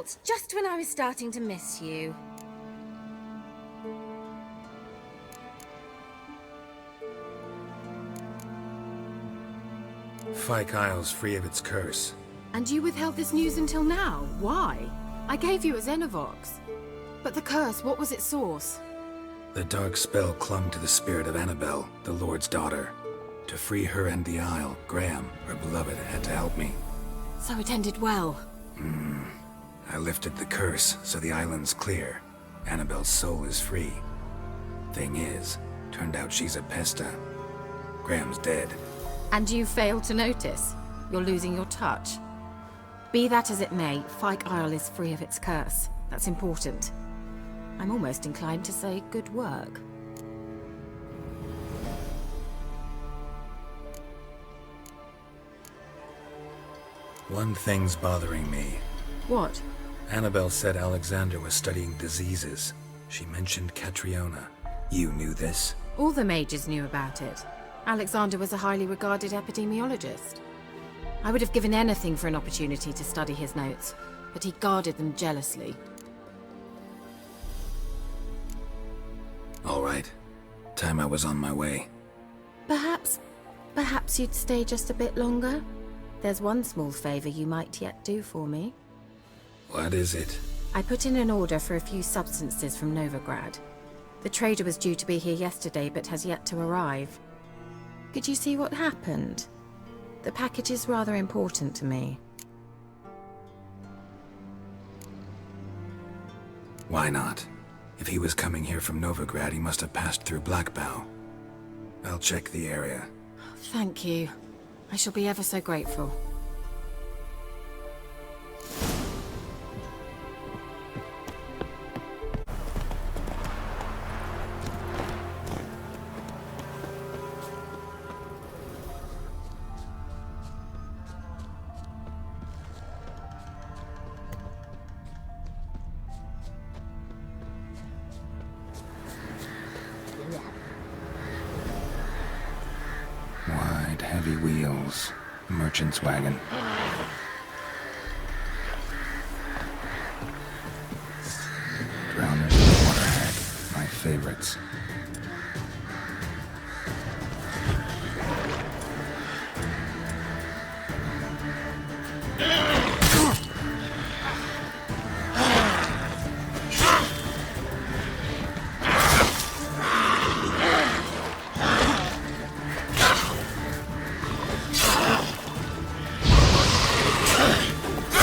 Geralt, just when I was starting to miss you. Fyke Isle's free of its curse. And you withheld this news until now? Why? I gave you a Xenovox. But the curse, what was its source? The dark spell clung to the spirit of Annabelle, the Lord's daughter. To free her and the Isle, Graham, her beloved, had to help me. So it ended well. I lifted the curse, so the island's clear. Annabelle's soul is free. Thing is, turned out she's a pesta. Graham's dead. And you failed to notice? You're losing your touch. Be that as it may, Fyke Isle is free of its curse. That's important. I'm almost inclined to say good work. One thing's bothering me. What? Annabelle said Alexander was studying diseases. She mentioned Catriona. You knew this? All the mages knew about it. Alexander was a highly regarded epidemiologist. I would have given anything for an opportunity to study his notes, but he guarded them jealously. All right. Time I was on my way. Perhaps you'd stay just a bit longer? There's one small favor you might yet do for me. What is it? I put in an order for a few substances from Novigrad. The trader was due to be here yesterday, but has yet to arrive. Could you see what happened? The package is rather important to me. Why not? If he was coming here from Novigrad, he must have passed through Blackbow. I'll check the area. Thank you. I shall be ever so grateful. Wide, heavy wheels. Merchant's wagon. Drowners and Waterhag. My favorites.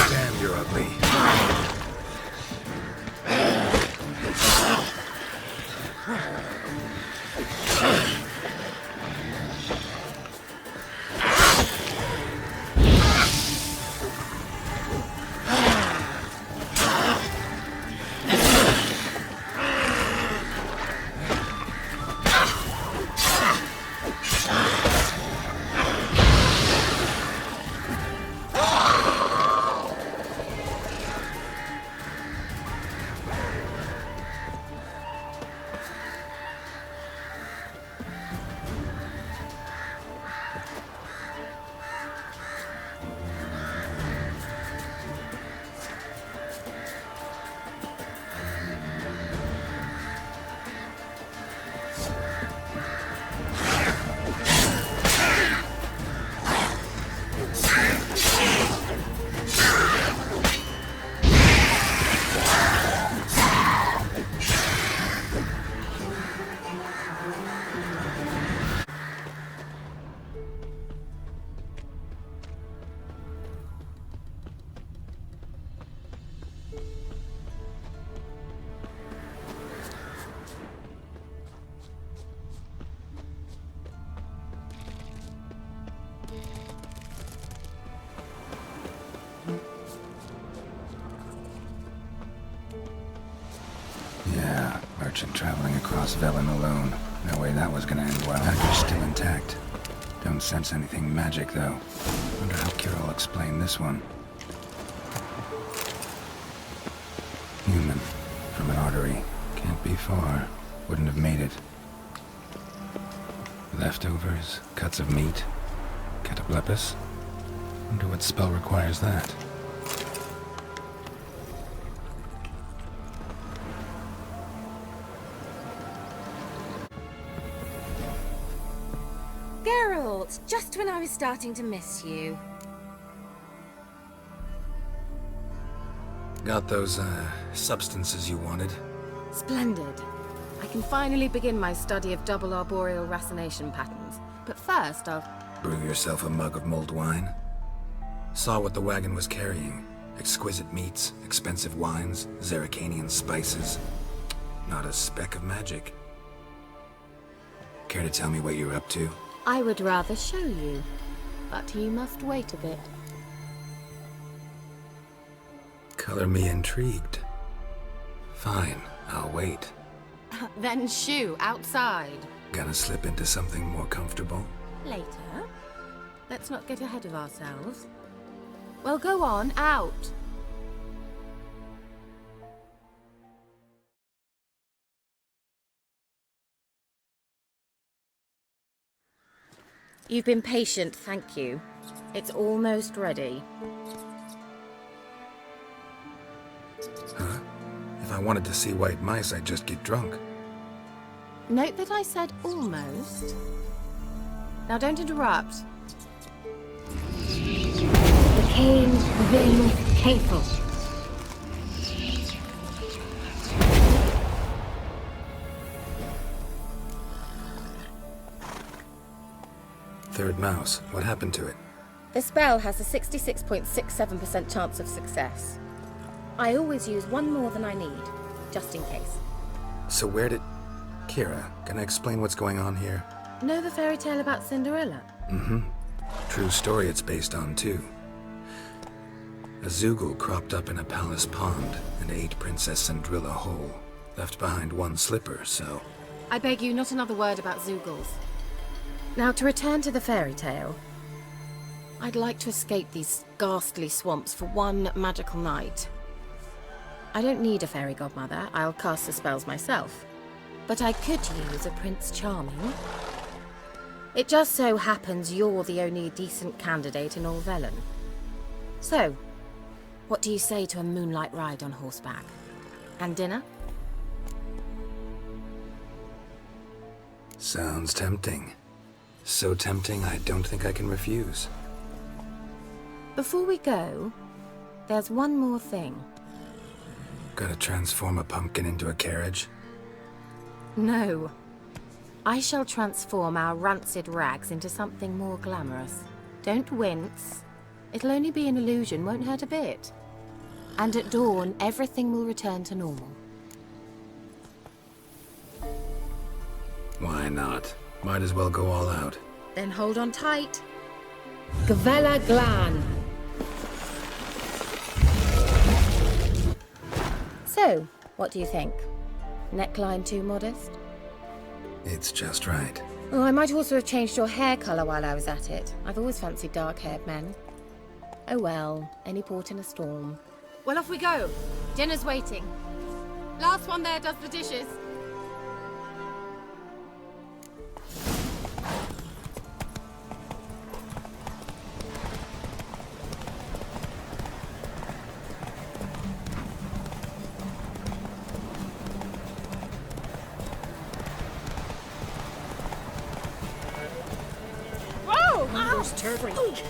Damn, you're ugly. Yeah, merchant traveling across Velen alone. No way that was gonna end well. Packer's still intact. Don't sense anything magic, though. Wonder how Keira will explain this one. Human. From an artery. Can't be far. Wouldn't have made it. Leftovers, cuts of meat. Cataplepis? Wonder what spell requires that. Geralt, just when I was starting to miss you. Got those, substances you wanted? Splendid. I can finally begin my study of double arboreal racination patterns. But first, I'll... Brew yourself a mug of mulled wine? Saw what the wagon was carrying. Exquisite meats, expensive wines, Zerrikanian spices. Not a speck of magic. Care to tell me what you're up to? I would rather show you, but you must wait a bit. Color me intrigued. Fine, I'll wait. Then shoo, outside. Gonna slip into something more comfortable? Later. Let's not get ahead of ourselves. Well, go on, out. You've been patient, thank you. It's almost ready. Huh? If I wanted to see white mice, I'd just get drunk. Note that I said almost. Now don't interrupt. The Cain Vin Cathel. Third mouse. What happened to it? The spell has a 66.67% chance of success. I always use one more than I need, just in case. So where did... Keira, can I explain what's going on here? Know the fairy tale about Cinderella? Mm-hmm. True story it's based on, too. A Zoogle cropped up in a palace pond and ate Princess Cinderella whole. Left behind one slipper, so... I beg you, not another word about Zoogles. Now, to return to the fairy tale. I'd like to escape these ghastly swamps for one magical night. I don't need a fairy godmother, I'll cast the spells myself. But I could use a Prince Charming. It just so happens you're the only decent candidate in all Velen. So, what do you say to a moonlight ride on horseback? And dinner? Sounds tempting. So tempting, I don't think I can refuse. Before we go, there's one more thing. Gotta transform a pumpkin into a carriage? No. I shall transform our rancid rags into something more glamorous. Don't wince. It'll only be an illusion, won't hurt a bit. And at dawn, everything will return to normal. Why not? Might as well go all out. Then hold on tight. Gavella Glan. So, what do you think? Neckline too modest? It's just right. Oh, I might also have changed your hair colour while I was at it. I've always fancied dark-haired men. Oh well, any port in a storm. Well, off we go. Dinner's waiting. Last one there does the dishes. Those turtles.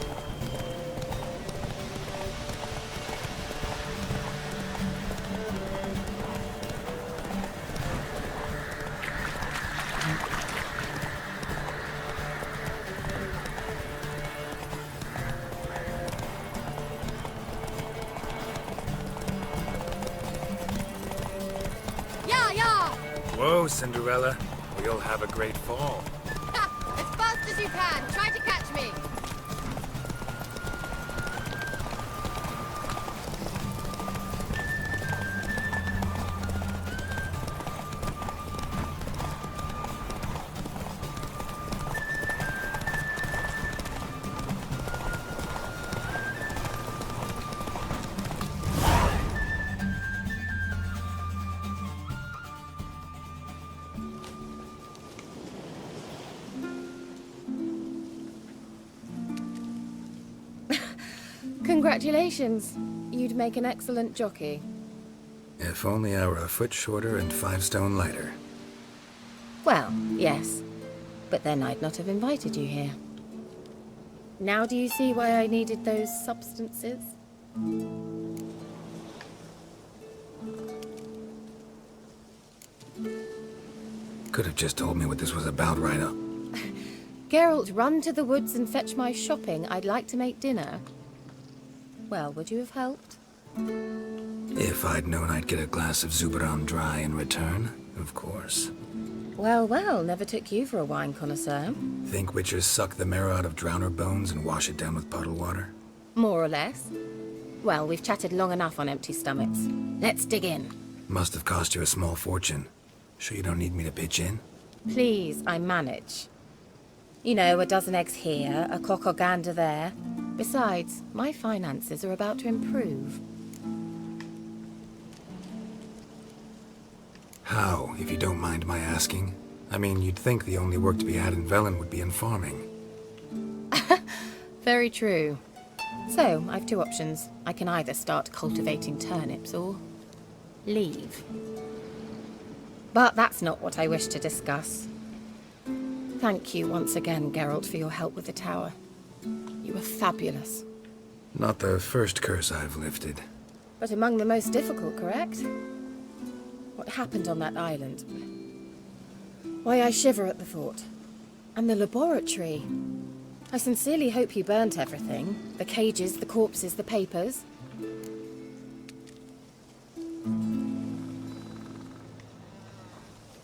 Yeah, yeah! Whoa, Cinderella. We'll have a great fall. As fast as you can. Try to catch me. Congratulations. You'd make an excellent jockey. If only I were a foot shorter and 5 stone lighter. Well, yes. But then I'd not have invited you here. Now do you see why I needed those substances? Could have just told me what this was about right up. Geralt, run to the woods and fetch my shopping. I'd like to make dinner. Well, would you have helped? If I'd known I'd get a glass of Zubaram dry in return, of course. Well, well, never took you for a wine connoisseur. Think witchers suck the marrow out of drowner bones and wash it down with puddle water? More or less. Well, we've chatted long enough on empty stomachs. Let's dig in. Must have cost you a small fortune. Sure you don't need me to pitch in? Please, I manage. You know, a dozen eggs here, a cock or gander there. Besides, my finances are about to improve. How, if you don't mind my asking? I mean, you'd think the only work to be had in Velen would be in farming. Very true. So, I've two options. I can either start cultivating turnips or leave. But that's not what I wish to discuss. Thank you once again, Geralt, for your help with the tower. You were fabulous. Not the first curse I've lifted. But among the most difficult, correct? What happened on that island? Why, I shiver at the thought. And the laboratory. I sincerely hope you burnt everything. The cages, the corpses, the papers.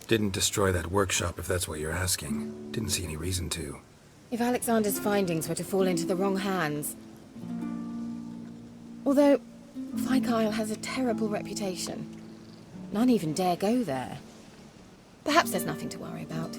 Didn't destroy that workshop, if that's what you're asking. Didn't see any reason to. If Alexander's findings were to fall into the wrong hands. Although, Fyke Isle has a terrible reputation. None even dare go there. Perhaps there's nothing to worry about.